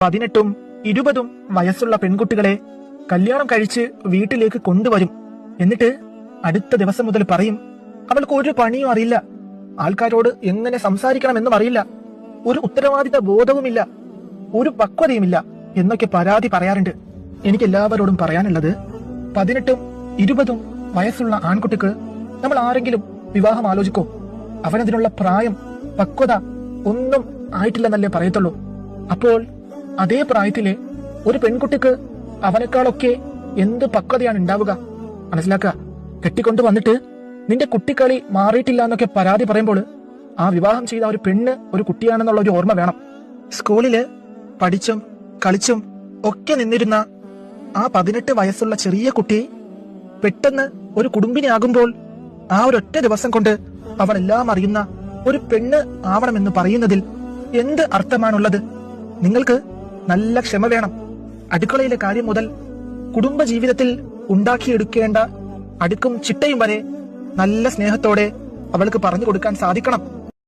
18ഉം 20ഉം വയസ്സുള്ള പെൺകുട്ടികളെ കല്യാണം കഴിച്ച് വീട്ടിലേക്ക് കൊണ്ടുവരും. എന്നിട്ട് അടുത്ത ദിവസം മുതൽ പറയും, അവൾക്ക് ഒരു പണിയും അറിയില്ല, ആൾക്കാരോട് എങ്ങനെ സംസാരിക്കണമെന്നും അറിയില്ല, ഒരു ഉത്തരവാദിത്ത ബോധവുമില്ല, ഒരു പക്വതയുമില്ല എന്നൊക്കെ പരാതി പറയാറുണ്ട്. എനിക്ക് എല്ലാവരോടും പറയാനുള്ളത്, 18ഉം 20ഉം വയസ്സുള്ള ആൺകുട്ടിക്ക് നമ്മൾ ആരെങ്കിലും വിവാഹം ആലോചിക്കോ? അവനതിനുള്ള പ്രായം, പക്വത ഒന്നും ആയിട്ടില്ലെന്നല്ലേ പറയത്തുള്ളൂ. അപ്പോൾ അതേ പ്രായത്തിലെ ഒരു പെൺകുട്ടിക്ക് അവനേക്കാളൊക്കെ എന്ത് പക്വതയാണ് ഉണ്ടാവുക? മനസ്സിലാക്കുക. കെട്ടിക്കൊണ്ടു വന്നിട്ട് നിന്റെ കുട്ടിക്കളി മാറിയിട്ടില്ല എന്നൊക്കെ പരാതി പറയുമ്പോൾ ആ വിവാഹം ചെയ്ത ഒരു പെണ്ണ് ഒരു കുട്ടിയാണെന്നുള്ള ഒരു ഓർമ്മ വേണം. സ്കൂളില് പഠിച്ചും കളിച്ചും ഒക്കെ നിന്നിരുന്ന ആ 18 വയസ്സുള്ള ചെറിയ കുട്ടി പെട്ടെന്ന് ഒരു കുടുംബിനിയാകുമ്പോൾ ആ ഒരൊറ്റ ദിവസം കൊണ്ട് അവൾ എല്ലാം അറിയുന്ന ഒരു പെണ്ണ് ആവണമെന്ന് പറയുന്നതിൽ എന്ത് അർത്ഥമാണുള്ളത്? നിങ്ങൾക്ക് നല്ല ക്ഷമ വേണം. അടുക്കളയിലെ കാര്യം മുതൽ കുടുംബ ജീവിതത്തിൽ ഉണ്ടാക്കിയെടുക്കേണ്ട അടുക്കും ചിട്ടയും വരെ നല്ല സ്നേഹത്തോടെ അവൾക്ക് പറഞ്ഞു കൊടുക്കാൻ സാധിക്കണം.